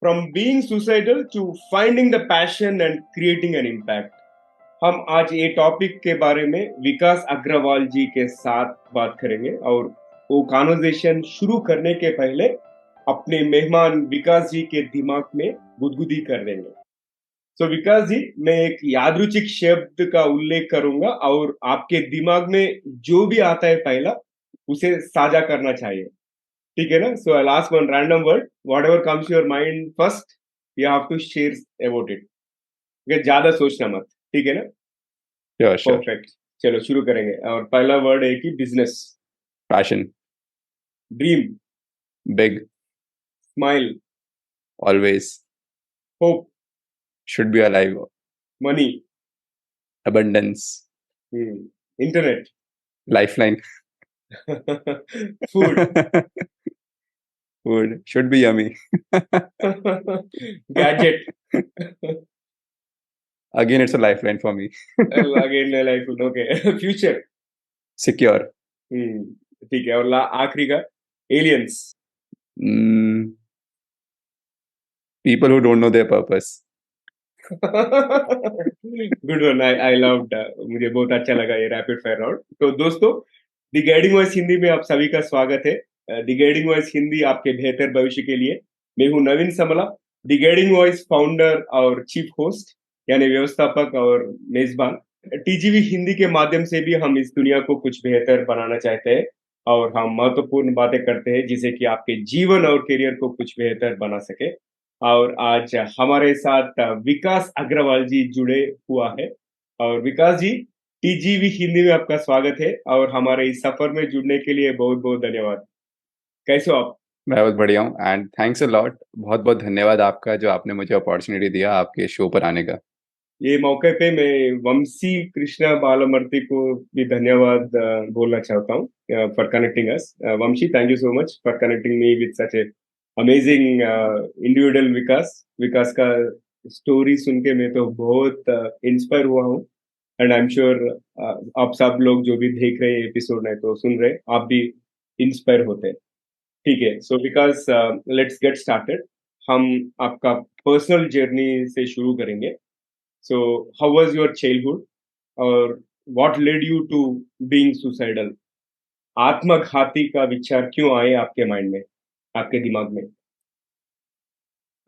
From being suicidal to finding the passion and creating an impact. हम आज ये topic के बारे में विकास अग्रवाल जी के साथ बात करेंगे और वो कॉन्वर्सेशन शुरू करने के पहले अपने मेहमान विकास जी के दिमाग में गुदगुदी कर देंगे। सो विकास जी, मैं एक यादृच्छिक शब्द का उल्लेख करूंगा और आपके दिमाग में जो भी आता है पहला उसे साझा करना चाहिए। ठीक है ना? So I last one random word, whatever comes your mind first you have to share about it. ज्यादा सोचना मत। ठीक है ना? Sure sure. परफेक्ट। चलो शुरू करेंगे और पहला वर्ड है कि business, passion. Dream, big. Smile, always. Hope, should be alive. Money, abundance. Internet, lifeline. Food, food should be yummy. Gadget, again it's a lifeline for me. Again life, okay, future. Secure. ठीक है, और आखिरी का aliens. People who don't know there purpose. Good one, I loved. मुझे बहुत अच्छा लगा ये रैपिड फायर राउंड। तो दोस्तों, द गाइडिंग वॉइस हिंदी में आप सभी का स्वागत है। द गाइडिंग वॉइस हिंदी आपके बेहतर भविष्य के लिए। मैं हूं नवीन समला, द गाइडिंग वॉइस फाउंडर और चीफ होस्ट, यानी व्यवस्थापक और मेजबान। टीजीवी हिंदी के माध्यम से भी हम इस दुनिया को कुछ बेहतर बनाना चाहते हैं और हम महत्वपूर्ण बातें करते हैं जिसे कि आपके जीवन और करियर को कुछ बेहतर बना सके। और आज हमारे साथ विकास अग्रवाल जी जुड़े हुआ है। और विकास जी, टीजीवी हिंदी में आपका स्वागत है और हमारे इस सफर में जुड़ने के लिए बहुत बहुत धन्यवाद। कैसे हो आप? मैं बहुत बढ़िया हूँ एंड थैंक्स अ लॉट। बहुत बहुत धन्यवाद आपका जो आपने मुझे अपॉर्चुनिटी दिया आपके शो पर आने का। ये मौके पे मैं वंशी कृष्णा बालमूर्ति को भी धन्यवाद बोलना चाहता हूँ for connecting us. Vanshi, thank you so much for connecting me with such a amazing individual Vikas. Vikas का स्टोरी सुन के मैं तो बहुत इंस्पायर हुआ हूँ एंड आई एम श्योर आप सब लोग जो भी देख रहे हैं एपिसोड है तो सुन रहे आप भी इंस्पायर होते हैं। ठीक है, सो विकास, लेट्स गेट स्टार्टेड। हम आपका पर्सनल जर्नी से शुरू करेंगे। So, how was your childhood, or what led you to being suicidal? आत्मघाती का विचार क्यों आए आपके माइंड में, आपके दिमाग में?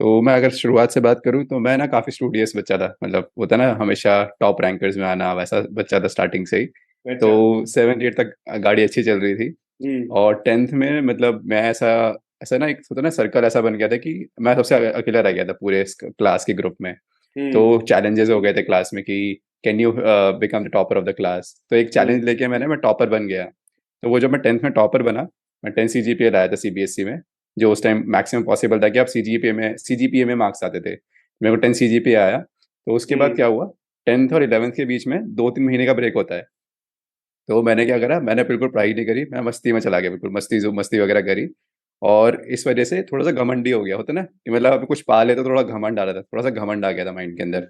तो मैं अगर शुरुआत से बात करूँ तो मैं ना काफ़ी स्टूडियस बच्चा था। मतलब होता ना हमेशा टॉप रैंकर्स में आना, वैसा बच्चा था स्टार्टिंग से ही। अच्छा। तो 7-8 तक गाड़ी अच्छी चल रही थी। हम्म। और 10th में मतलब मैं ऐसा ऐसा ना एक होता ना सर्कल ऐसा बन गया था कि मैं सबसे अकेला रह गया था पूरे क्लास के ग्रुप में। तो हम्म। चैलेंजेस हो गए थे क्लास में कि can you become the topper of the class. तो एक चैलेंज लेके मैं टॉपर बन गया। तो वो जब मैं 10th में टॉपर बना, मैं 10 सीजीपीए लाया था सीबीएसई में, जो उस टाइम मैक्सिमम पॉसिबल था कि आप सीजीपीए में मार्क्स आते थे। मेरे को 10 सीजीपीए आया। तो उसके बाद क्या हुआ, 10th और 11th के बीच में 2-3 महीने का ब्रेक होता है। तो मैंने क्या करा, मैंने बिल्कुल पढ़ाई नहीं करी, मैं मस्ती में चला गया, बिल्कुल मस्ती वगैरह करी। और इस वजह से थोड़ा सा घमंडी हो गया, होता ना कि मतलब अभी कुछ पा ले तो थोड़ा घमंड आ रहा था, थोड़ा सा घमंड आ गया था माइंड के अंदर।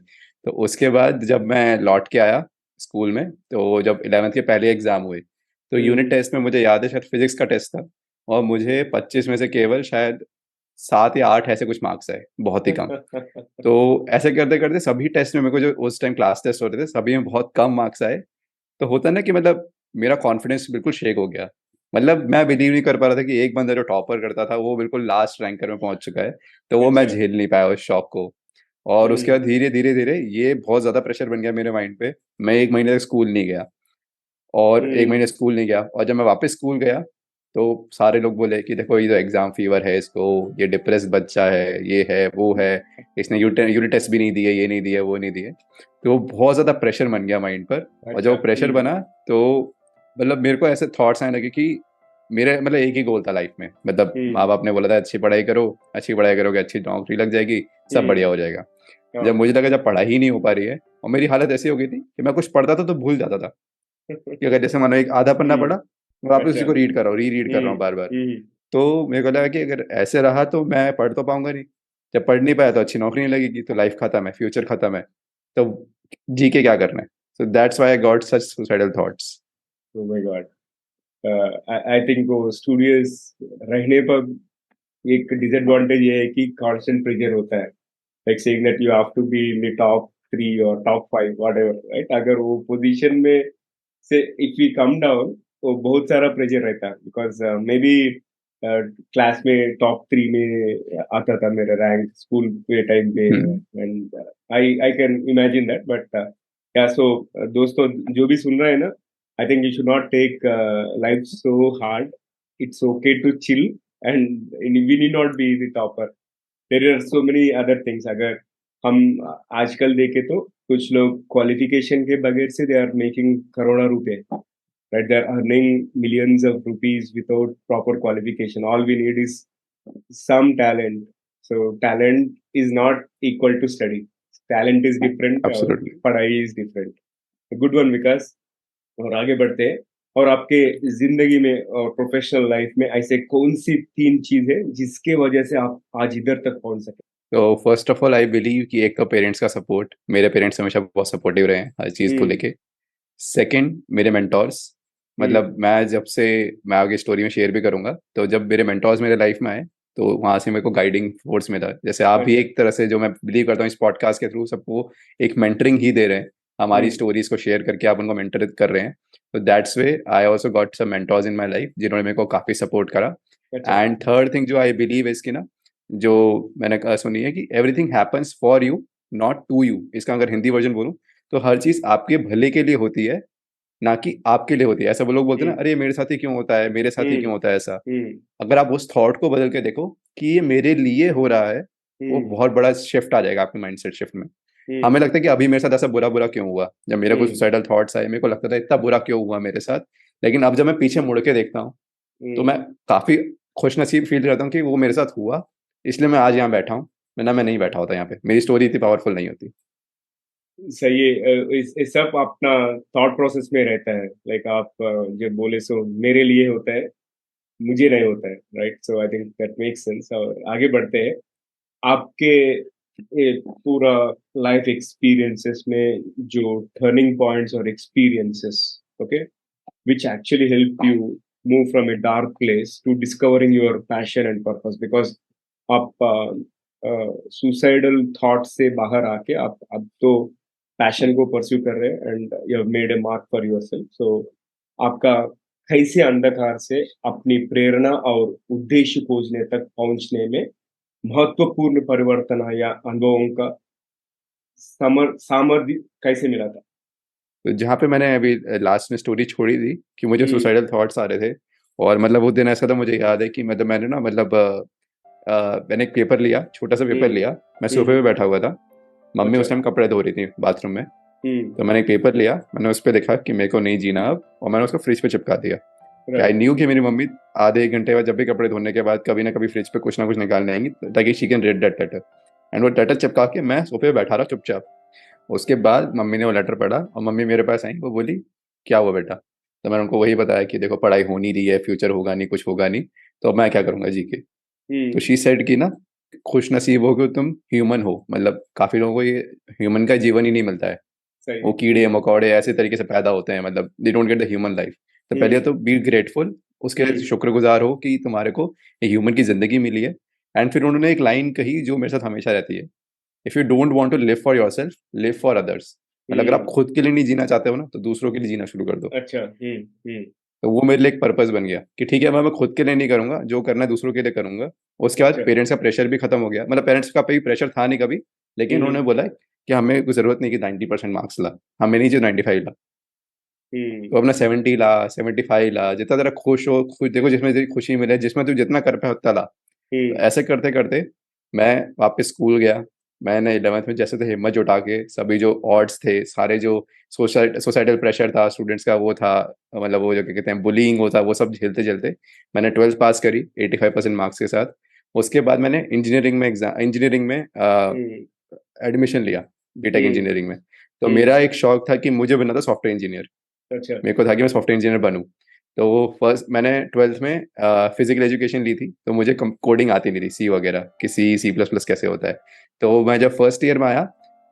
तो उसके बाद जब मैं लौट के आया स्कूल में, तो जब 11th के पहले एग्जाम हुए, तो यूनिट हम्म। टेस्ट में मुझे याद है शायद फिजिक्स का टेस्ट था, और मुझे 25 में से केवल शायद 7 या 8 ऐसे कुछ मार्क्स आए, बहुत ही कम। तो ऐसे करते करते सभी टेस्ट में मेरे को, जो उस टाइम क्लास टेस्ट होते थे, सभी में बहुत कम मार्क्स आए। तो होता ना कि मतलब मेरा कॉन्फिडेंस बिल्कुल शेक हो गया। मतलब मैं बिलीव नहीं कर पा रहा था कि एक बंदा जो टॉपर करता था वो बिल्कुल लास्ट रैंकर में पहुंच चुका है। तो वो मैं अच्छा। झेल नहीं पाया उस शॉक को। और उसके बाद हम्म। धीरे धीरे धीरे ये बहुत ज़्यादा प्रेशर बन गया मेरे माइंड पे। मैं 1 महीने तक स्कूल नहीं गया, और 1 महीने हम्म। स्कूल नहीं गया, और जब मैं वापस स्कूल गया तो सारे लोग बोले कि देखो ये तो एग्ज़ाम फीवर है इसको, ये डिप्रेस बच्चा है, ये है वो है, इसने यूनिट टेस्ट भी नहीं दिए, ये नहीं दिए वो नहीं दिए। तो बहुत ज़्यादा प्रेशर बन गया माइंड पर। और जब अच्छा। वो प्रेशर बना, तो मतलब मेरे को ऐसे थॉट्स आने लगे कि मेरे मतलब एक ही गोल था लाइफ में। मतलब माँ हम्म। बाप ने बोला था अच्छी पढ़ाई करो, अच्छी पढ़ाई करोगे अच्छी नौकरी लग जाएगी, सब बढ़िया हम्म। हो जाएगा। जब हाँ। मुझे लगा जब पढ़ाई ही नहीं हो पा रही है, और मेरी हालत ऐसी हो गई थी कि मैं कुछ पढ़ता था तो भूल जाता था, कि अगर जैसे मानो एक आधा पन्ना पढ़ा, मैं वापस अच्छा। उसी को रीड कर रहा हूँ, री कर रहा हूँ बार बार। हम्म। तो मेरे को लगा कि अगर ऐसे रहा तो मैं पढ़ तो पाऊंगा नहीं। जब पढ़ नहीं पाया तो अच्छी नौकरी नहीं लगेगी, तो लाइफ खत्म है, फ्यूचर खत्म है। तो जी के क्या करना है। So that's why I got such suicidal thoughts. Oh my God. I think वो स्टूडियोज रहने पर एक डिसएडवांटेज ये है कि कांस्टेंट प्रेशर होता है, like saying that you have to be in the top 3 और टॉप 5 व्हाटएवर, राइट? अगर वो पोजीशन में से इफ वी कम डाउन तो बहुत सारा प्रेशर रहता है, बिकॉज मे बी क्लास में टॉप 3 में आता था मेरा रैंक स्कूल के टाइम पे, and I can imagine that, but yeah so दोस्तों जो भी सुन रहे हैं ना, I think you should not take life so hard. It's okay to chill, and we need not be the topper. There are so many other things. अगर हम आजकल देखें तो कुछ लोग क्वालिफिकेशन के बगैर से they are making करोड़ों रुपए, right? They are earning millions of rupees without proper qualification. All we need is some talent. So talent is not equal to study. Talent is different. Absolutely. पढ़ाई is different. A good one, विकास. और आगे बढ़ते हैं. और आपके जिंदगी में और प्रोफेशनल लाइफ में ऐसे कौन सी 3 चीज है जिसके वजह से आप आज इधर तक पहुंच सके? तो first of all I believe कि एक तो पेरेंट्स का सपोर्ट, मेरे पेरेंट्स हमेशा बहुत सपोर्टिव रहे हैं हर चीज़ को लेके. सेकंड, मेरे मेंटोर्स. मतलब मैं आगे स्टोरी में शेयर भी करूंगा, तो जब मेरे मेंटोर्स मेरे लाइफ में आए तो वहां से मेरे को गाइडिंग फोर्स मिला. जैसे आप भी एक तरह से, जो मैं बिलीव करता हूँ इस पॉडकास्ट के थ्रू सबको एक मेंटरिंग ही दे रहे हैं, हमारी स्टोरीज को शेयर करके आप उनको मेंटर कर रहे हैं. तो that's way I also got some mentors in my life जिन्होंने मेरे को काफी सपोर्ट करा. एंड थर्ड थिंग जो आई बिलीव इसकी ना, जो मैंने सुनी है कि everything happens for you not to you. इसका अगर हिंदी वर्जन बोलूं तो हर चीज आपके भले के लिए होती है, ना कि आपके लिए होती है. ऐसा वो लोग बोलते हैं ना, अरे मेरे साथ ही क्यों होता है, मेरे साथ ही क्यों होता है ऐसा. अगर आप उस थॉट को बदल के देखो कि ये मेरे लिए हो रहा है, वो बहुत बड़ा शिफ्ट आ जाएगा आपके माइंडसेट शिफ्ट में. हमें लगता है कि अभी मेरे साथ ऐसा बुरा बुरा क्यों हुआ. जब मेरे को सुसाइडल थॉट्स आए, मेरे को लगता था इतना बुरा क्यों हुआ मेरे साथ. लेकिन अब जब मैं पीछे मुड़ के देखता हूँ तो मैं काफी खुश नसीब फील करता हूँ कि वो मेरे साथ हुआ, इसलिए मैं आज यहाँ बैठा हूँ. वरना मैं नहीं बैठा होता यहाँ पे, मेरी स्टोरी इतनी पावरफुल नहीं होती. सही है. इस सब अपना थॉट प्रोसेस में रहता है, लाइक आप जब बोले सो मेरे लिए होता है, मुझे नहीं होता है, right? So I think that makes sense. और आगे बढ़ते हैं. आपके पूरा लाइफ एक्सपीरियंसेस में जो टर्निंग पॉइंट्स और experiences, okay, which actually help you move from a dark place to discovering your passion and purpose, because आप suicidal thoughts से बाहर आके आप अब तो पैशन को परस्यू कर रहे हैं and you have made a mark for yourself. So आपका कैसे अंधकार से अपनी प्रेरणा और उद्देश्य खोजने तक पहुंचने में महत्वपूर्ण परिवर्तन या अनुभवों का सामर्थ्य कैसे मिला था? तो जहाँ पे मैंने अभी लास्ट में स्टोरी छोड़ी थी कि मुझे सुसाइडल थॉट्स आ रहे थे, और मतलब वो दिन ऐसा था, मुझे याद है कि मतलब मैंने ना मैंने एक पेपर लिया, छोटा सा पेपर लिया. मैं सोफे पे बैठा हुआ था, मम्मी उस टाइम कपड़े धो रही थी बाथरूम में. तो मैंने एक पेपर लिया, मैंने उस पर लिखा कि मेरे को नहीं जीना अब, और मैंने उसको फ्रिज पे चिपका दिया. आई न्यू कि मेरी मम्मी आधे एक घंटे बाद जब भी कपड़े धोने के बाद कभी ना कभी फ्रिज पे कुछ ना कुछ निकालने आएंगी, ताकि she can read that letter. And वो लेटर चिपका के मैं सोफे पे बैठा रहा चुपचाप. उसके बाद मम्मी ने वो लेटर पढ़ा और मम्मी मेरे पास आई, वो बोली क्या हुआ बेटा. तो मैंने उनको वही बताया कि देखो पढ़ाई हो नहीं रही है, फ्यूचर होगा नहीं, कुछ होगा नहीं, तो अब मैं क्या करूंगा जी के. तो शी सेड कि ना, खुश नसीब हो कि तुम ह्यूमन हो. मतलब काफी लोगों को ये ह्यूमन का जीवन ही नहीं मिलता है, वो कीड़े मकोड़े ऐसे तरीके से पैदा होते हैं, मतलब they don't get the human life. तो पहले तो बी ग्रेटफुल, उसके शुक्रगुजार हो कि तुम्हारे को एक ह्यूमन की जिंदगी मिली है. एंड फिर उन्होंने एक लाइन कही जो मेरे साथ हमेशा रहती है, if you don't want to live for yourself, live for others. मतलब अगर आप खुद के लिए नहीं जीना चाहते हो ना, तो दूसरों के लिए जीना शुरू कर दो. अच्छा. तो वो मेरे लिए एक पर्पस बन गया कि ठीक है, मैं खुद के लिए नहीं करूंगा, जो करना है दूसरों के लिए करूंगा. उसके बाद पेरेंट्स का प्रेशर भी खत्म हो गया. मतलब पेरेंट्स का भी प्रेशर था नहीं कभी, लेकिन उन्होंने बोला कि हमें कोई जरूरत नहीं कि 90% मार्क्स ला, हमें नहीं चाहिए 95 ला. तो अपना 70 ला, 75 ला, जितना तेरा खुश हो, खुश देखो, जिसमें तेरी खुशी मिले, जिसमें तू जितना कर पाए उतना ला. तो ऐसे करते करते मैं वापस स्कूल गया. मैंने 11th में जैसे थे हिम्मत जुटा के, सभी जो ऑड्स थे, सारे जो सोसाइटल प्रेशर था स्टूडेंट्स का, वो था, मतलब वो जो क्या कहते हैं बुलिंग होता, वो सब झेलते झेलते मैंने 12th पास करी 85% मार्क्स के साथ. उसके बाद मैंने इंजीनियरिंग में एडमिशन लिया, बीटेक इंजीनियरिंग में. तो मेरा एक शौक था कि मुझे बनना था सॉफ्टवेयर इंजीनियर. अच्छा. मेरे को था कि मैं सॉफ्टवेयर इंजीनियर बनूं. तो फर्स्ट मैंने 12th में फिजिकल एजुकेशन ली थी, तो मुझे कोडिंग आती नहीं थी, सी वगैरह, कि सी प्लस प्लस कैसे होता है. तो मैं जब फर्स्ट ईयर में आया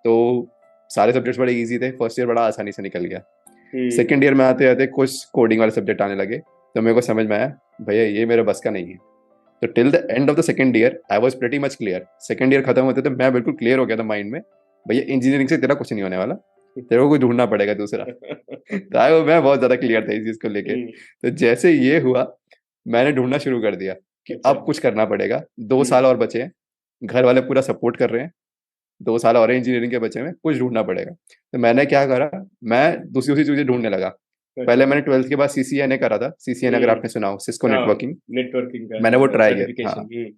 तो सारे सब्जेक्ट्स बड़े इजी थे, फर्स्ट ईयर बड़ा आसानी से निकल गया. सेकेंड ईयर में आते आते कुछ कोडिंग वाले सब्जेक्ट आने लगे, तो मेरे को समझ में आया भैया ये मेरे बस का नहीं है. तो till the end of the second year I was pretty much clear. Second year खत्म होते थे मैं बिल्कुल क्लियर हो गया था माइंड में, भैया इंजीनियरिंग से तेरा कुछ नहीं होने वाला, तेरे को कोई ढूंढना पड़ेगा दूसरा। तो मैं बहुत ज्यादा क्लियर था इस चीज को लेके। तो जैसे ये हुआ, मैंने ढूंढना शुरू कर दिया कि अच्छा। अब कुछ करना पड़ेगा। 2 साल और बचे हैं, घर वाले पूरा सपोर्ट कर रहे हैं, 2 साल और इंजीनियरिंग के बचे में, कुछ ढूंढना पड़ेगा। तो मैंने क्या करा, मैं दूसरी दूसरी चीजें ढूंढने लगा। पहले मैंने 12th के बाद CCNA करा था। CCNA अगर आपने सुना हो, सिस्को नेटवर्किंग, नेटवर्किंग का मैंने वो ट्राई किया। हाँ, सर्टिफिकेशन।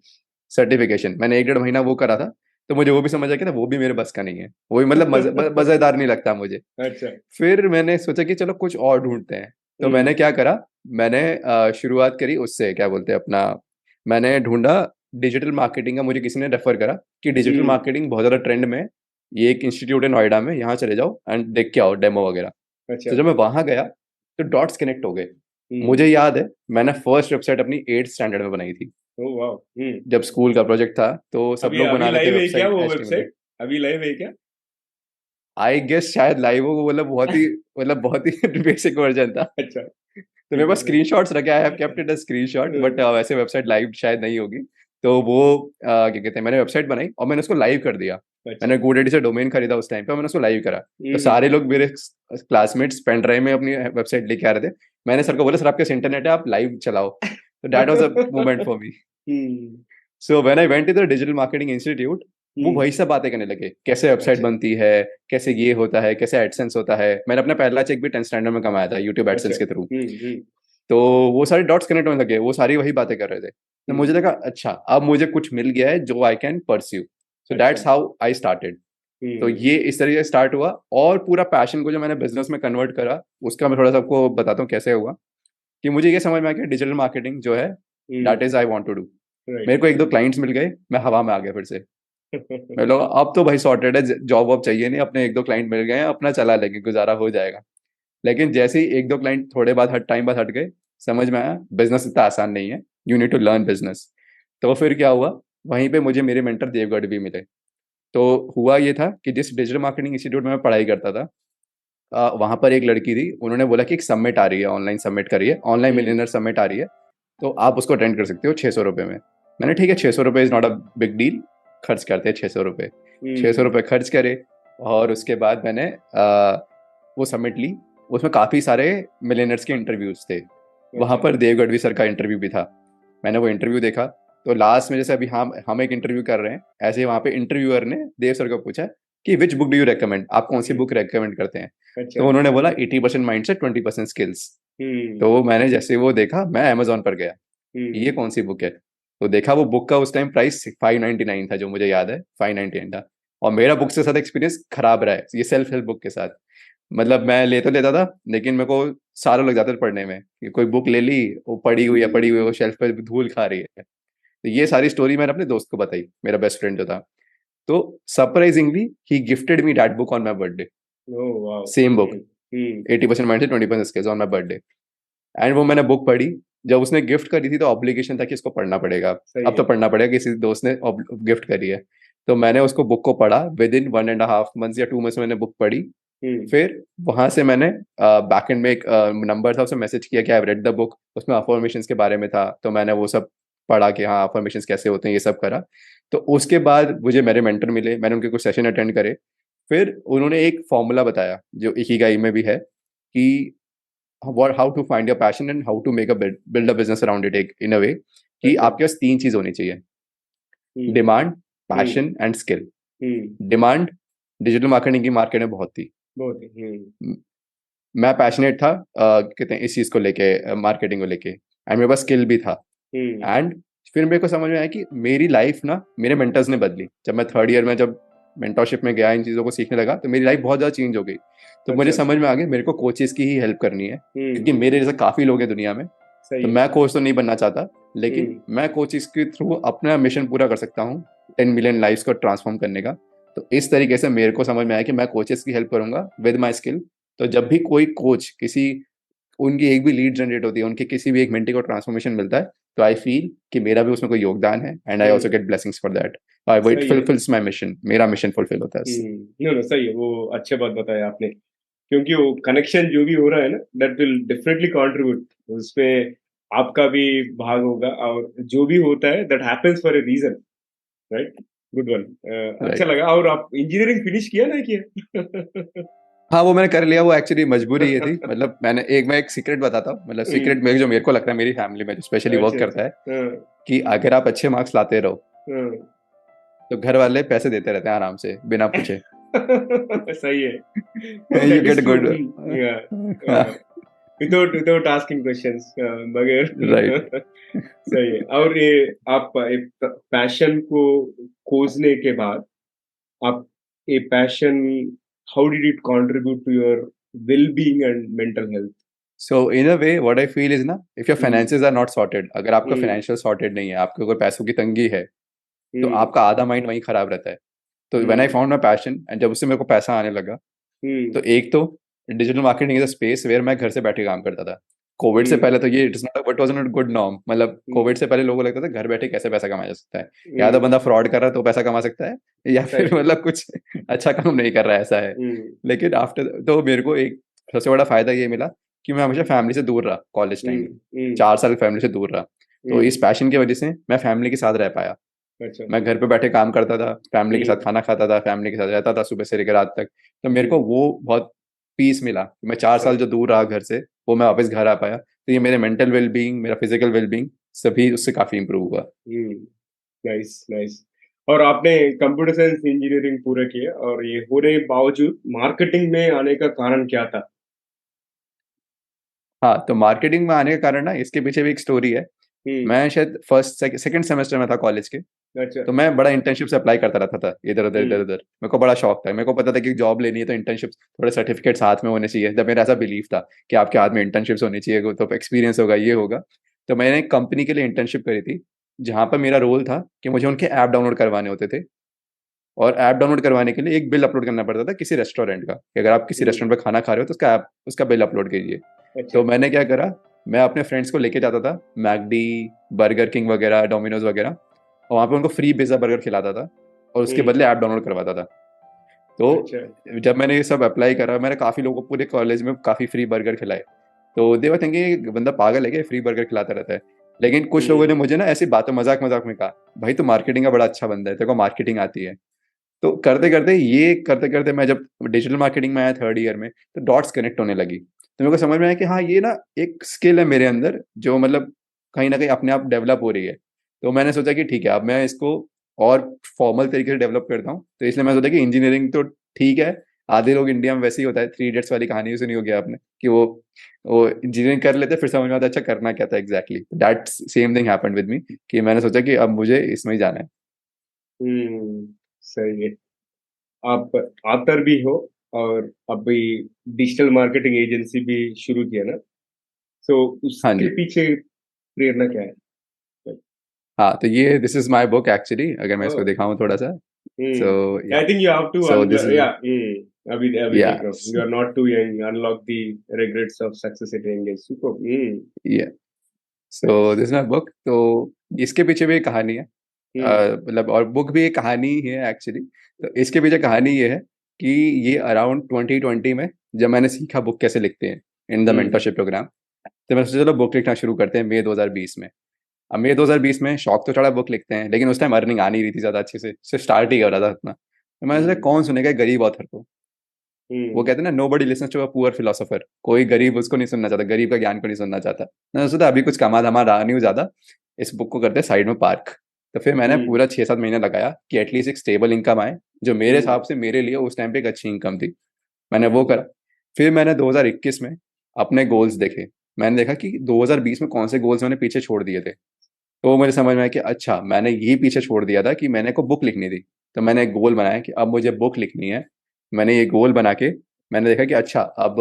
सर्टिफिकेशन मैंने 1 डेढ़ महीना वो करा था। तो मुझे वो भी समझ आया कि ना वो भी मेरे बस का नहीं है, वो भी मतलब मजेदार नहीं लगता मुझे। अच्छा। फिर मैंने सोचा कि चलो कुछ और ढूंढते हैं। तो मैंने क्या करा, मैंने शुरुआत करी उससे, क्या बोलते हैं अपना, मैंने ढूंढा डिजिटल मार्केटिंग का। मुझे किसी ने रेफर करा कि डिजिटल मार्केटिंग बहुत ज़्यादा ट्रेंड में है, ये एक इंस्टीट्यूट है नोएडा में, यहाँ चले जाओ एंड देख के आओ डेमो वगैरह। अच्छा। तो जब मैं वहाँ गया तो डॉट्स कनेक्ट हो गए। मुझे हम्म। याद है मैंने फर्स्ट वेबसाइट अपनी 8th स्टैंडर्ड में बनाई थी। ओह वाह। जब स्कूल का प्रोजेक्ट था तो सब अभी लोग अभी बना रहे थे लाइव है क्या वेबसाइट वो HTML में। वेबसाइट? अभी लाइव है क्या? आई गेस शायद लाइव हो, वो मतलब बहुत ही बेसिक वर्जन था। अच्छा। तो मेरे ठीक है पास सर। स्क्रीनशॉट्स रखे, I have kept it a screenshot, but वैसे वेबसाइट लाइव शायद नहीं होगी। तो वो क्या कहते हैं, मैंने वेबसाइट बनाई और मैंने उसको लाइव कर दिया। अच्छा। मैंने GoDaddy से डोमेन खरीदा उस टाइम पे, और मैंने उसको लाइव करा। तो हम्म। सारे लोग मेरे क्लासमेट्स पेन ड्राइव में अपनी वेबसाइट लेके आ रहे थे। मैंने सर को बोला, सर आपके पास इंटरनेट है, आप लाइव चलाओ। तो that was a moment for me. Hmm. So when I went to the digital marketing institute, वो हम्म। वही सब बातें करने लगे, कैसे वेबसाइट अच्छा। बनती है, कैसे ये होता है, कैसे एडसेंस होता है। मैंने अपना पहला चेक भी 10th स्टैंडर्ड में कमाया था यूट्यूब अच्छा। एडसेंस के थ्रू। हम्म। तो वो सारे डॉट्स कनेक्ट होने लगे, वो सारी वही बातें कर रहे थे। तो मुझे हम्म। लगा अच्छा अब मुझे कुछ मिल गया है जो आई कैन परस्यू। सो अच्छा। That's how I started. तो हम्म। ये इस तरीके से स्टार्ट हुआ, और पूरा पैशन को जो मैंने बिजनेस में कन्वर्ट करा, उसका मैं थोड़ा सा आपको बताता हूँ कैसे हुआ। कि मुझे ये समझ में आ गया डिजिटल मार्केटिंग जो है, that is I want to do. मेरे राइट। को एक दो क्लाइंट्स मिल गए, मैं हवा में आ गया फिर से। मैं लोग अब तो भाई सॉर्टेड है, जॉब वॉब चाहिए नहीं, अपने एक दो क्लाइंट मिल गए हैं, अपना चला लेंगे, गुजारा हो जाएगा। लेकिन जैसे ही एक दो क्लाइंट थोड़े बाद हट टाइम बाद हट गए, समझ में आया बिजनेस इतना आसान नहीं है, you need to learn business. तो फिर क्या हुआ, वहीं पे मुझे मेरे मेंटर देवगढ़ भी मिले। तो हुआ ये था कि जिस डिजिटल मार्केटिंग इंस्टीट्यूट में मैं पढ़ाई करता था, वहाँ पर एक लड़की थी, उन्होंने बोला कि एक सबमिट आ रही है, ऑनलाइन सबमिट करिए, ऑनलाइन मिलियनर सबमिट आ रही है, तो आप उसको अटेंड कर सकते हो 600 रुपये में। मैंने ठीक है, 600 रुपये is not a big deal, खर्च करते हैं 600 रुपये। 600 रुपये खर्च करे, और उसके बाद मैंने वो सबमिट ली। उसमें काफ़ी सारे मिलियनर्स के इंटरव्यूज थे। वहाँ पर देव गढ़वी सर का इंटरव्यू भी था। मैंने वो इंटरव्यू देखा। तो लास्ट में जैसे अभी हम एक इंटरव्यू कर रहे हैं, ऐसे ही वहाँ पे इंटरव्यूअर ने देव सर को पूछा कि which book do you recommend, आप कौन सी बुक रेकमेंड करते हैं। अच्छा। तो उन्होंने बोला 80% माइंड से 20% स्किल्स। हम्म। तो मैंने जैसे वो देखा, मैं अमेजोन पर गया कि ये कौन सी बुक है। तो देखा वो बुक का उस टाइम प्राइस 599 था, जो मुझे याद है 599 था। और मेरा बुक के साथ एक्सपीरियंस खराब रहा है, ये सेल्फ हेल्प बुक के साथ। मतलब मैं ले तो लेता था, लेकिन मेरे को सालों लग जाते थे पढ़ने में, कि कोई बुक ले ली, वो पड़ी हुई वो शेल्फ पे धूल खा रही है। तो ये सारी स्टोरी मैंने अपने दोस्त को बताई, मेरा बेस्ट फ्रेंड जो था। तो surprisingly he gifted me that book on my birthday. Oh wow. Same book, hmm. 80% mind से 20% skills, on my birthday. And वो मैंने बुक पढ़ी। जब उसने गिफ्ट करी थी तो ऑब्लिगेशन था कि इसको पढ़ना पड़ेगा, सही अब तो है। पढ़ना पड़ेगा, किसी दोस्त ने गिफ्ट करी है। तो मैंने उसको बुक को पढ़ा, विद इन 1.5 मंथ्स या 2 मंथ्स मैंने बुक पढ़ी। फिर वहां से मैंने बैकएंड में एक नंबर था, उसे मैसेज किया कि आई रेड द बुक, उसमें अफर्मेशंस के बारे में था। तो मैंने वो सब पढ़ा कि हाँ अफर्मेशंस कैसे होते हैं, ये सब करा। तो उसके बाद मुझे मेरे मेंटर मिले, मैंने उनके कुछ सेशन अटेंड करे। फिर उन्होंने एक फॉर्मूला बताया जो इकिगाई में भी है, कि how to find your passion and how to make a build a business around it in a way, कि अच्छा। आपके पास 3 चीज होनी चाहिए, hmm. Demand, hmm. Passion and skill. Hmm. Demand digital marketing की मार्केट में बहुत थी। बहुत ही। मैं पैशनेट था कहते हैं इस चीज़ को लेके, मार्केटिंग को लेके, एंड मेरे पास स्किल भी था। हम्म। एंड फिर मेरे को समझ में आया कि मेरी लाइफ ना मेरे मेंटर्स ने बदली। जब मैं 3rd ईयर में जब मेंटरशिप में गया, इन चीज़ों को सीखने लगा, तो मेरी लाइफ बहुत ज़्यादा चेंज हो गई। तो मुझे अच्छा। समझ में आ गया मेरे को कोचेस की ही हेल्प करनी है, क्योंकि हम्म। मेरे जैसे काफ़ी लोग हैं दुनिया में। सही तो है। मैं कोच तो नहीं बनना चाहता, लेकिन हम्म। मैं कोचेस के थ्रू अपना मिशन पूरा कर सकता हूँ, 10 मिलियन लाइफ्स को ट्रांसफॉर्म करने का। तो इस तरीके से मेरे को समझ में आया कि मैं कोचेस की हेल्प करूंगा विद माई स्किल। तो जब भी कोई कोच किसी, उनकी एक भी लीड जनरेट होती है, उनके किसी भी एक मेंटी को ट्रांसफॉर्मेशन मिलता है, तो आई फील कि मेरा भी उसमें कोई योगदान है, and I also hmm. Gate blessings for that. It सही है। फुलफिल्स माई मिशन, मेरा मिशन फुलफिल होता है इससे। नो नो, सही है, वो अच्छे बात बताया आपने। क्योंकि वो कनेक्शन जो भी हो रहा है ना, दैट विल डेफिनेटली कंट्रीब्यूट उसमें। आपका भी भाग होगा, और जो भी होता है that happens for a reason, right? Good one. अच्छा राइट। लगा। और आप इंजीनियरिंग फिनिश किया ना किया? हाँ, वो मैंने कर लिया, वो एक्चुअली मजबूरी ये थी। मतलब मैं एक सीक्रेट बताता हूँ, मतलब सीक्रेट हम्म, जो मेरे को लगता है मेरी फैमिली में जो स्पेशली वर्क अच्छा करता है, अच्छा। हाँ कि अगर आप अच्छे मार्क्स लाते रहो हाँ। तो घर वाले पैसे देते रहते हैं आराम से बिना पूछे। सही है। You that is get true. Good. या विदाउट टास्किंग क्वेश्चंस, बगैर। राइट। सही है। और ये आप एक पैशन को खोजने के बाद, आप ये passion, how did it contribute to your well being and mental health? So in a way what I feel is ना, if your hmm finances are not sorted, अगर आपका हम्म फाइनेंशियल सॉर्टेड नहीं है, आपके ऊपर पैसों की तंगी है, तो हम्म आपका आधा माइंड वहीं खराब रहता है। तो when I hmm found my passion and जब उससे मेरे को पैसा आने लगा, तो हम्म एक तो digital marketing is a space where मैं घर से बैठे काम करता था। कोविड से हम्म पहले तो ये it's not it was not good norm, मतलब कोविड हम्म से पहले लोगों को लगता था घर बैठे कैसे पैसा कमाया जा सकता है, या तो हम्म, बंदा फ्रॉड कर रहा है तो पैसा कमा सकता है, या फिर सही। मतलब कुछ अच्छा काम नहीं कर रहा है, ऐसा है। हम्म लेकिन आफ्टर तो मेरे को एक सबसे बड़ा फायदा ये मिला कि मैं हमेशा फैमिली से दूर रहा कॉलेज टाइम हम्म में, हम्म 4 साल फैमिली से दूर रहा। तो इस हम्म पैशन की वजह से मैं फैमिली के साथ रह पाया। अच्छा। मैं घर पे बैठे काम करता था, फैमिली के साथ हम्म खाना खाता था, फैमिली के साथ रहता था सुबह से लेकर रात तक। तो मेरे को हम्म वो बहुत पीस मिला। मैं 4 साल सही। जो दूर रहा घर से, वो मैं वापस घर आ पाया, तो ये मेरे मेंटल वेलबींग, मेरा फिजिकल वेलबींग सभी उससे काफी इंप्रूव हुआ। हम्म, नाइस नाइस। और आपने कंप्यूटर साइंस इंजीनियरिंग पूरा किया, और ये होने के बावजूद मार्केटिंग में आने का कारण क्या था? हाँ, तो मार्केटिंग में आने का कारण ना, इसके पीछे भी एक स्टोरी है। हम्म, मैं शायद फर्स्ट सेकंड सेमेस्टर में था कॉलेज के, अच्छा। तो मैं बड़ा इंटर्नशिप से अप्लाई करता रहता था इधर उधर इधर हम्म उधर। मेरे को बड़ा शौक था, मेरे को पता था कि जॉब लेनी है तो इंटर्नशिप, थोड़े सर्टिफिकेट्स हाथ में होने चाहिए, तब मेरा ऐसा बिलीफ था कि आपके हाथ में इंटर्नशिप्स होनी चाहिए तो एक्सपीरियंस होगा, ये होगा। तो मैंने एक कंपनी के लिए इंटर्नशिप करी थी, जहाँ पर मेरा रोल था कि मुझे उनके ऐप डाउनलोड करवाने होते थे। और ऐप डाउनलोड करवाने के लिए एक बिल अपलोड करना पड़ता था किसी रेस्टोरेंट का, कि अगर आप किसी हम्म, रेस्टोरेंट पर खाना खा रहे हो तो उसका ऐप, उसका बिल अपलोड कीजिए। अच्छा। तो मैंने क्या करा, मैं अपने फ्रेंड्स को लेके जाता था मैकडी, बर्गर किंग वगैरह, डोमिनोज वगैरह, और वहाँ पे उनको फ्री पिज्ज़ा बर्गर खिलाता था, और उसके हम्म, बदले ऐप डाउनलोड करवाता था। तो अच्छा। जब मैंने ये सब अप्लाई करा, मैंने काफ़ी लोगों को पूरे कॉलेज में काफ़ी फ्री बर्गर खिलाए। तो दे वर थिंकिंग बंदा पागल है क्या, फ्री बर्गर खिलाता रहता है। लेकिन कुछ लोगों ने हम्म मुझे ना ऐसी बातें मजाक मजाक में कहा, भाई तू मार्केटिंग का बड़ा अच्छा बंदा है, तेरे को मार्केटिंग आती है। तो करते करते मैं जब डिजिटल मार्केटिंग में आया थर्ड ईयर में, तो डॉट्स कनेक्ट होने लगी। तो मेरे को समझ में आया कि हाँ, ये ना एक स्किल है मेरे अंदर जो मतलब कहीं ना कहीं अपने आप डेवलप हो रही है। तो मैंने सोचा कि ठीक है, अब मैं इसको और फॉर्मल तरीके से डेवलप करता हूँ। तो इसलिए मैं सोचा कि इंजीनियरिंग तो ठीक है, आधे लोग इंडिया में वैसे ही होता है, 3 इडियट्स वाली कहानी सुनी होगी आपने, कि वो इंजीनियरिंग कर लेते फिर समझ में आता अच्छा करना क्या था exactly. That same thing happened with me, कि मैंने सोचा कि अब मुझे इसमें ही जाना है। हम्म, सही है। आप ऑथर भी हो, और अभी डिजिटल मार्केटिंग एजेंसी भी शुरू किया ना, सो हाँ उसके जी। पीछे प्रेरणा क्या है? हाँ, तो ये this is my book actually, अगर मैं इसको ओह। दिखाऊं थोड़ा सा। So hmm, yeah, I think you have to so this yeah. Is, अभी अभी या, देख रहा हूँ, you are not too young, unlock the regrets of success at young age. Super. Yeah, so nice. This is my book. तो इसके पीछे भी एक कहानी है। हम्म मतलब और बुक भी एक कहानी ही है एक्चुअली। तो इसके पीछे कहानी ये है कि ये अराउंड 2020 में जब मैंने सीखा बुक कैसे लिखते हैं in the hmm mentorship program, तो मैंने सोचा चलो बुक लिखना शुरू करते हैं मई 2020 में। अब मई 2020 में शौक तो चढ़ा बुक लिखते हैं, लेकिन उस टाइम अर्निंग आ नहीं रही थी ज़्यादा अच्छे से, सिर्फ स्टार्ट ही कर रहा था अपना। तो मैंने सोचा हम्म कौन सुनेगा एक गरीब ऑथर को। वो हम्म कहते हैं ना, nobody listens to a poor philosopher, कोई गरीब उसको नहीं सुनना चाहता, गरीब का ज्ञान को नहीं सुनना चाहता। मैंने सोचा अभी कुछ कमा धमा रहा नहीं हूँ ज़्यादा, इस बुक को करते साइड में पार्क। तो फिर मैंने हम्म पूरा 6-7 महीने लगाया कि एटलीस्ट एक स्टेबल इनकम आए, जो मेरे हम्म हिसाब से मेरे लिए उस टाइम पे एक अच्छी इनकम थी। मैंने वो करा। फिर मैंने 2021 में अपने गोल्स देखे। मैंने देखा कि 2020 में कौन से गोल्स मैंने पीछे छोड़ दिए थे। तो मुझे समझ में आया कि अच्छा, मैंने यही पीछे छोड़ दिया था कि मैंने को बुक लिखनी थी। तो मैंने एक गोल बनाया कि अब मुझे बुक लिखनी है। मैंने ये गोल बना के मैंने देखा कि अच्छा, अब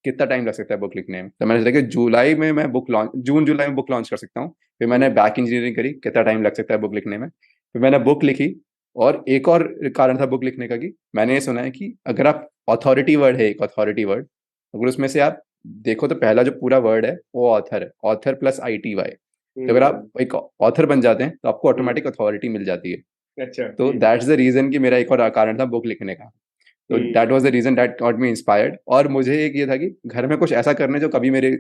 कितना टाइम लग सकता है बुक लिखने में। तो मैंने सोचा कि जुलाई में मैं बुक लॉन्च, जून जुलाई में बुक लॉन्च कर सकता हूँ। फिर मैंने हम्म बैक इंजीनियरिंग करी, कितना टाइम लग सकता है बुक लिखने में। फिर मैंने बुक लिखी। और एक और कारण था बुक लिखने का कि मैंने ये सुना है कि अगर आप अथॉरिटी वर्ड है, एक अथॉरिटी वर्ड, अगर उसमें से आप देखो तो पहला जो पूरा वर्ड है वो ऑथर है, ऑथर प्लस ITY। तो अगर आप हम्म एक ऑथर बन जाते हैं तो आपको हम्म, ऑटोमेटिक अथॉरिटी मिल जाती है। अच्छा। तो दैट्स द रीजन कि मेरा एक और कारण था बुक लिखने का। तो that hmm was the reason that got me inspired. और मुझे एक ये था कि घर में कुछ ऐसा करने जो कभी मेरे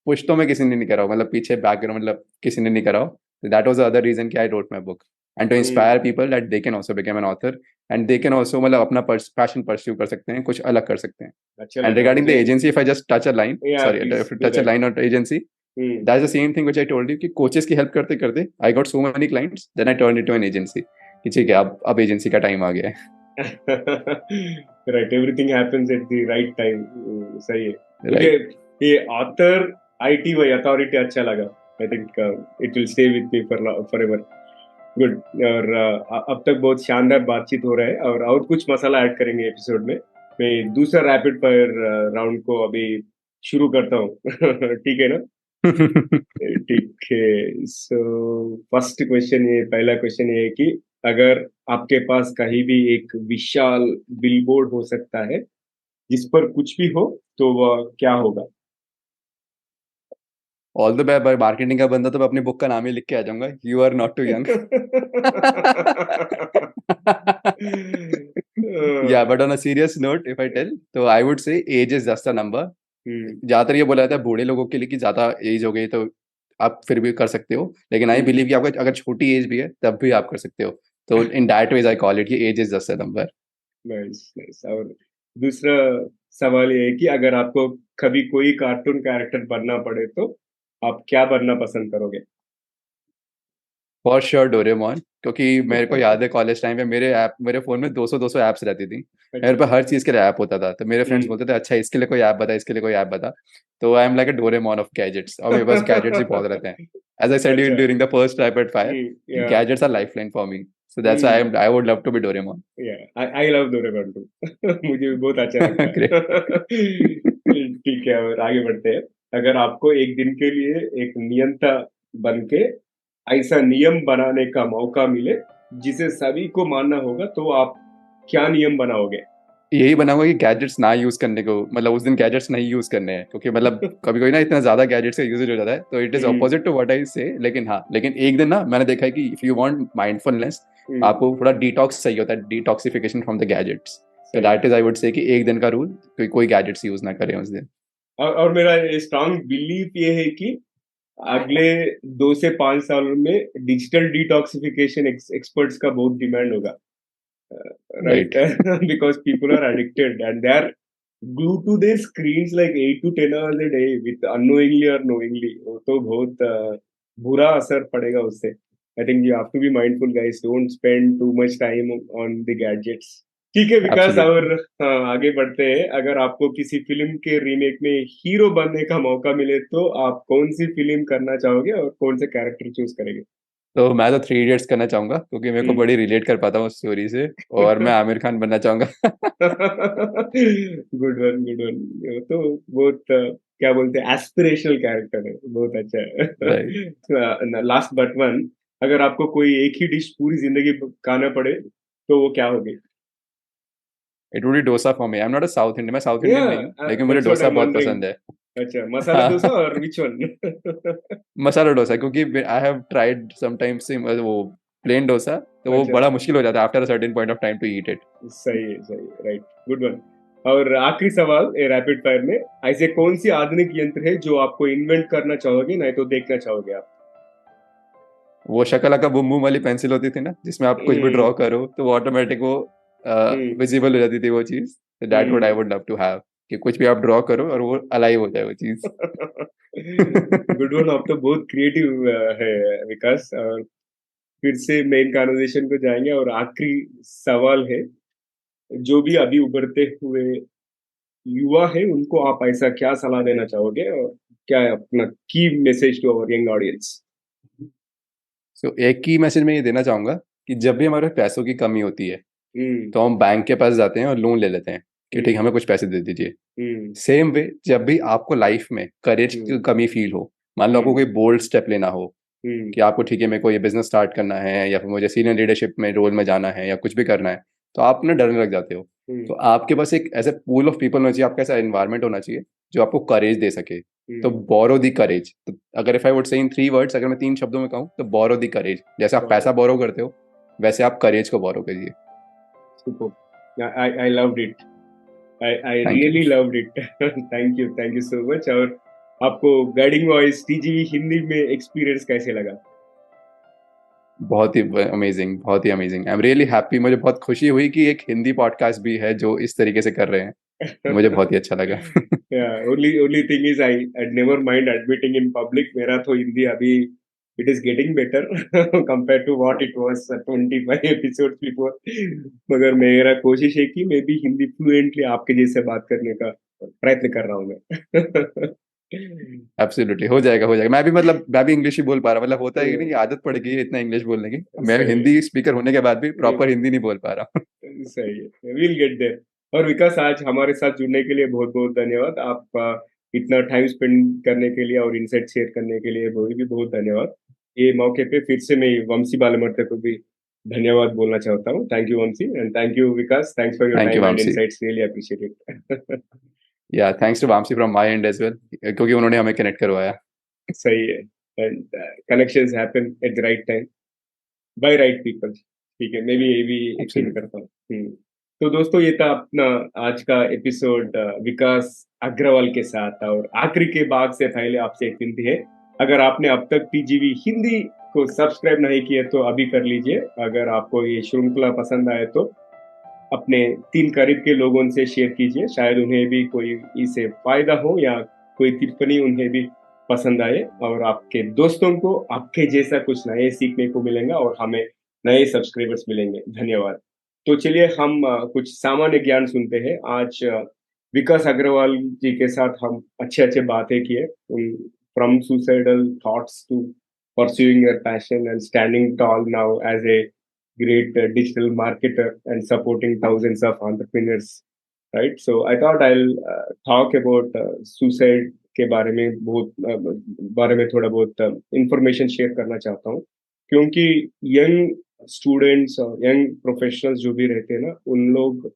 पुश तो मैं किसी ने नहीं करा, मतलब पीछे बैकग्राउंड मतलब किसी ने नहीं करा। That was the other reason कि I wrote my book and to inspire people that they can also become an author and they can also मतलब अपना पैशन परस्यू कर सकते हैं, कुछ अलग कर सकते हैं। अच्छा एंड लगा रिगार्डिंग द मुझे। Agency, if I just touch a line, या sorry please if do touch a that. Line on agency, that's the same thing which I told you कि कोचेस की हेल्प करते करते I got so many clients, then I turn into an agency कि ठीक है अब agency का time आ गया है। Right, everything happens at the right time. सही है। मुझे राइट। ये ऑथर आईटी वाई अथॉरिटी अच्छा लगा। I think it will stay with me for ever. Good. और अब तक बहुत शानदार बातचीत हो रहा है, और कुछ मसाला ऐड करेंगे एपिसोड में। मैं दूसरा रैपिड फायर राउंड को अभी शुरू करता हूँ। ठीक है ना? ठीक है। सो फर्स्ट क्वेश्चन, ये पहला क्वेश्चन ये है कि अगर आपके पास कहीं भी एक विशाल बिलबोर्ड हो सकता है जिस पर कुछ भी हो, तो वह क्या होगा? ऑल द बाय मार्केटिंग का बंदा तो मैं अपनी बुक का नाम ही लिख के आ जाऊंगा, you are not too young. Yeah but on a serious note if I tell, तो I would say age is just a number. ज्यादातर ये बोला जाता है बूढ़े लोगों के लिए कि ज्यादा एज हो गई तो आप फिर भी कर सकते हो, लेकिन आई बिलीव कि आपका अगर छोटी एज भी है तब भी आप कर सकते हो। तो in that ways I call it कि age is just a number. Nice nice. और दूसरा सवाल ये है कि अगर आपको कभी कोई कार्टून कैरेक्टर बनना पड़े तो आप क्या बनना पसंद करोगे? फॉर श्योर डोरेमोन, क्योंकि मेरे को याद है कॉलेज टाइम पे मेरे फोन में 200 ऐप्स रहती थी। मेरे अच्छा। पे हर चीज के लिए ऐप होता था, तो मेरे फ्रेंड्स हम्म। बोलते थे अच्छा इसके लिए कोई ऐप बता, इसके लिए कोई ऐप बता। तो I am like a Doraemon of gadgets, और मेरे पास गैजेट्स ही बहुत रहते हैं। एज आई सेड अच्छा। During the first rapid fire कि yeah. Gadgets are lifeline for me, so that's hmm. I would love to be Doraemon. Yeah, I love Doraemon to. मुझे भी बहुत अच्छा लगता ग्रेट। है। ठीक है, और आगे बढ़ते हैं। अगर आपको एक दिन के लिए एक नियंता बन के ऐसा नियम बनाने का मौका मिले जिसे सभी को मानना होगा, तो आप क्या नियम बनाओगे? यही बनाऊंगा कि गैजेट्स ना यूज करने को, मतलब उस दिन गैजेट्स नहीं यूज करने हैं, क्योंकि मतलब कभी कभी ना इतना ज्यादा गैजेट्स का यूजेज हो जाता है, तो it is hmm. Opposite to what I say. लेकिन हाँ, लेकिन एक दिन ना मैंने देखा है कि इफ यू वांट माइंडफुलनेस, हम्म। आपको थोड़ा डिटॉक्स चाहिए होता है, डिटॉक्सिफिकेशन फ्रॉम द गैजेट्स। तो सही। दैट इज आई वुड से कि एक दिन का रूल, कोई गैजेट्स यूज ना करें उस दिन। और मेरा स्ट्रांग बिलीफ ये है कि अगले 2 से 5 साल में डिजिटल डिटॉक्सिफिकेशन एक्सपर्ट्स का बहुत डिमांड होगा। Right? Right. Because people are addicted and they are glued to their screens like 8 to 10 hours a day with unknowingly or knowingly. वो तो बहुत बुरा असर पड़ेगा उससे। I think you have to be mindful, guys. Don't spend too much time on the gadgets. ठीक है विकास, और एब्सोल्युटली। आगे बढ़ते हैं। अगर आपको किसी फिल्म के रीमेक में हीरो बनने का मौका मिले तो आप कौन सी फिल्म करना चाहोगे और कौन से कैरेक्टर चूज करेंगे? तो मैं तो थ्री इडियट्स करना चाहूंगा, क्योंकि मेरे को हम्म। बड़ी रिलेट कर पाता हूँ उस स्टोरी से, और मैं आमिर खान बनना चाहूंगा। Good one, good one. तो बहुत क्या बोलते हैं, एस्पिरेशनल कैरेक्टर है, बहुत अच्छा राइट। है। लास्ट बट वन, अगर आपको कोई एक ही डिश पूरी जिंदगी खाना पड़े तो वो क्या होगी? It would be dosa for me. I am not a South Indian, मैं साउथ या, इंडियन नहीं हूँ, लेकिन मुझे that's what I dosa am बहुत वंडरिंग। पसंद है। अच्छा, मसाला डोसा हाँ, और विच वन? मसाला डोसा, क्योंकि आई हैव ट्राइड समटाइम्स वो प्लेन डोसा, तो वो अच्छा, बड़ा मुश्किल हो जाता है after a certain point of time to eat it. सही है, सही है, राइट। Good one. और आखिरी सवाल रैपिड फायर में, ऐसे कौन सी आधुनिक यंत्र है जो आपको इन्वेंट करना चाहोगे, नहीं तो देखना चाहोगे आप? वो शकला का बुम बुम वाली पेंसिल होती थी ना, जिसमें आप कुछ भी ड्रॉ हम्म। करो तो वो ऑटोमेटिक वो हम्म। विजिबल हो जाती थी वो चीज। That would I hmm. Would love to have, कि कुछ भी आप ड्रॉ करो और वो अलाइव हो जाए वो चीज। Good one. आप तो बहुत क्रिएटिव है विकास। और फिर से मेन कन्वर्सेशन को जाएंगे, और आखिरी सवाल है, जो भी अभी उभरते हुए युवा है उनको आप ऐसा क्या सलाह देना चाहोगे, और क्या है अपना की message to our young audience? So एक ही मैसेज मैं ये देना चाहूंगा कि जब भी हमारे पैसों की कमी होती है, हम्म। तो हम बैंक के पास जाते हैं और लोन ले लेते हैं कि ठीक हम्म। हमें कुछ पैसे दे दीजिए। हम्म। सेम वे, जब भी आपको लाइफ में करेज की हम्म। कमी फील हो, मान लो आपको हम्म। कोई बोल्ड स्टेप लेना हो, हम्म। कि आपको ठीक है मेरे को ये बिजनेस स्टार्ट करना है, या फिर मुझे सीनियर लीडरशिप में रोल में जाना है, या कुछ भी करना है, तो आप ना डरने लग जाते हो। तो हम्म। आपके पास एक ऐसे पूल ऑफ पीपल होना चाहिए, आपका ऐसा एनवायरनमेंट होना चाहिए जो आपको करेज दे सके। तो हम्म। बोरो दी करेज, तो अगर इफ आई वुड से इन 3 वर्ड्स, अगर मैं 3 शब्दों में कहूँ तो बोरो दी करेज। जैसे आप पैसा बोरो करते हो, वैसे आप करेज को बोरो करिए। Super. I loved it. I thank you. really loved it. Thank you so much. और आपको गाइडिंग वॉइस टीजीवी हिंदी में एक्सपीरियंस कैसे लगा? बहुत ही अमेजिंग, बहुत ही amazing. I am really happy, मुझे बहुत खुशी हुई कि एक हिंदी पॉडकास्ट भी है जो इस तरीके से कर रहे हैं। मुझे बहुत ही अच्छा लगा। Yeah, only thing is I never mind admitting in public मेरा तो हिंदी अभी it is getting better compared to what it was 25 episodes before. मगर मेरा कोशिश है कि मैं भी हिंदी फ्लुएंटली आपके जैसे बात करने का प्रयत्न कर रहा हूँ मैं। एब्सोल्युटली हो जाएगा, हो जाएगा। मैं भी इंग्लिश ही बोल पा रहा हूँ, मतलब होता है कि नहीं, आदत पड़ गई है इतना इंग्लिश बोलने की। मैं सही है। हिंदी स्पीकर होने के बाद भी प्रॉपर हिंदी नहीं बोल पा रहा हूँ। सही है, विल गेट देयर। और विकास, आज हमारे साथ जुड़ने के लिए बहुत बहुत धन्यवाद। आप इतना टाइम स्पेंड करने के लिए और इनसाइट शेयर करने के लिए बहुत भी बहुत धन्यवाद। ये मौके पे फिर से मैं वंशी बालामर्ते को भी धन्यवाद बोलना चाहता हूँ। Thank you Vamshi, and thank you Vikas, thanks for your thank you time and Vamsi. Insights, really appreciate it. Yeah thanks to Vamsi from my and as well, क्योंकि उन्होंने हमें कनेक्ट करवाया। सही है, and connections happen at the right time by right people. ठीक है, मैं भी ये भी यकीन एब्सोल्युटली। करता हूँ। तो दोस्तों, ये था अपना आज का एपिसोड विकास अग्रवाल के साथ। और आखिरी के भाग से पहले आपसे एक विनती है, अगर आपने अब तक टीजीवी हिंदी को सब्सक्राइब नहीं किया तो अभी कर लीजिए। अगर आपको ये श्रृंखला पसंद आए तो अपने 3 करीब के लोगों से शेयर कीजिए, शायद उन्हें भी कोई इससे फायदा हो या कोई टिप्पणी उन्हें भी पसंद आए और आपके दोस्तों को आपके जैसा कुछ नए सीखने को मिलेगा और हमें नए सब्सक्राइबर्स मिलेंगे। धन्यवाद। तो चलिए हम कुछ सामान्य ज्ञान सुनते हैं। आज विकास अग्रवाल जी के साथ हम अच्छे-अच्छे बातें किए। From suicidal thoughts to pursuing your passion and standing tall now as a great digital marketer and supporting thousands of entrepreneurs, right? So I thought I'll talk about suicide के बारे में थोड़ा बहुत इंफॉर्मेशन शेयर करना चाहता हूँ, क्योंकि young students और यंग प्रोफेशनल्स जो भी रहते हैं ना, उन लोग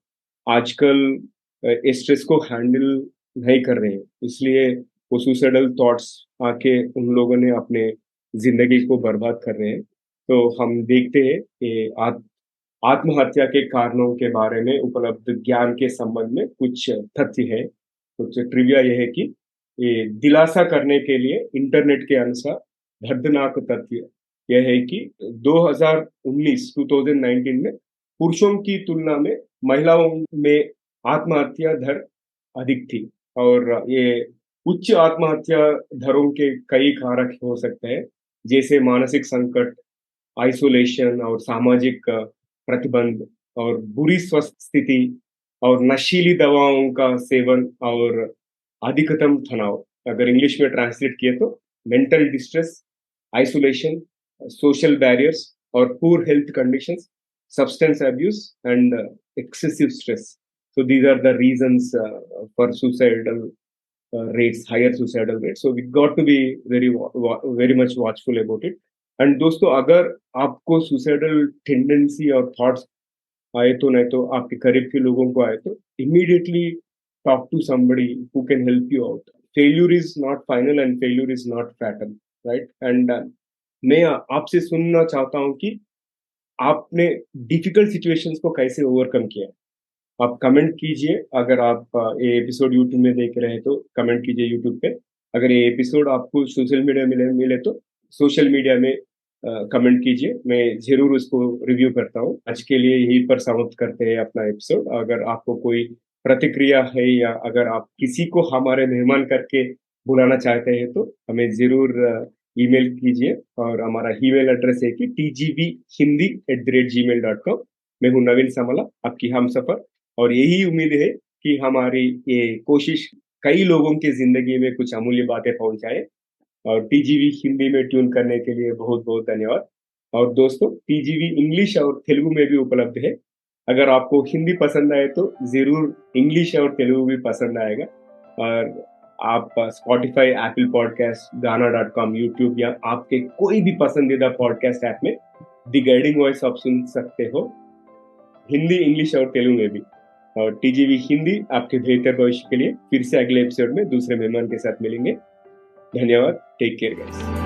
आजकल इस स्ट्रेस को हैंडल नहीं कर रहे हैं, इसलिए वो सुसाइडल थॉट्स आके उन लोगों ने अपने जिंदगी को बर्बाद कर रहे हैं। तो हम देखते हैं कि आत्महत्या के कारणों के बारे में उपलब्ध ज्ञान के संबंध में कुछ तथ्य है। कुछ ट्रिविया ये है कि ये दिलासा करने के लिए इंटरनेट के अनुसार दर्दनाक तथ्य यह है कि 2019 में पुरुषों की तुलना में महिलाओं में आत्महत्या दर अधिक थी। और ये उच्च आत्महत्या दरों के कई कारक हो सकते हैं, जैसे मानसिक संकट, आइसोलेशन और सामाजिक प्रतिबंध और बुरी स्वस्थ स्थिति और नशीली दवाओं का सेवन और अधिकतम तनाव। अगर इंग्लिश में ट्रांसलेट किए तो mental distress, isolation, social barriers और poor health conditions, substance abuse and excessive stress. So these are the reasons for suicidal rates, higher suicidal rates. So we got to be very much watchful about it. And दोस्तों, अगर आपको suicidal tendency और thoughts आए तो, नहीं तो आपके करीब के लोगों को आए तो immediately talk to somebody who can help you out. Failure is not final and failure is not fatal, right? And मैं आपसे सुनना चाहता हूँ कि आपने डिफिकल्ट सिचुएशंस को कैसे ओवरकम किया। आप कमेंट कीजिए। अगर आप ये एपिसोड यूट्यूब में देख रहे हैं तो कमेंट कीजिए यूट्यूब पे। अगर ये एपिसोड आपको सोशल मीडिया मिले तो सोशल मीडिया में कमेंट कीजिए, मैं ज़रूर उसको रिव्यू करता हूँ। आज के लिए यहीं पर समाप्त करते हैं अपना एपिसोड। अगर आपको कोई प्रतिक्रिया है या अगर आप किसी को हमारे मेहमान करके बुलाना चाहते हैं तो हमें ज़रूर ईमेल कीजिए। और हमारा ईमेल एड्रेस है कि tgbhindi@gmail.com। मैं हूँ नवीन समला, आपकी हमसफर, और यही उम्मीद है कि हमारी ये कोशिश कई लोगों की ज़िंदगी में कुछ अमूल्य बातें पहुँचाए। और टीजीवी हिंदी में ट्यून करने के लिए बहुत-बहुत धन्यवाद। और दोस्तों, टीजीवी इंग्लिश और तेलुगु में भी उपलब्ध है। अगर आपको हिंदी पसंद आए तो ज़रूर इंग्लिश और तेलुगु भी पसंद आएगा। और आप स्पॉटिफ़ाई, एप्पल पॉडकास्ट, गाना.com, यूट्यूब या आपके कोई भी पसंदीदा पॉडकास्ट ऐप में द गाइडिंग वॉइस आप सुन सकते हो, हिंदी, इंग्लिश और तेलुगु में भी। और टीजीवी हिंदी आपके बेहतर भविष्य के लिए फिर से अगले एपिसोड में दूसरे मेहमान के साथ मिलेंगे। धन्यवाद। Take care guys.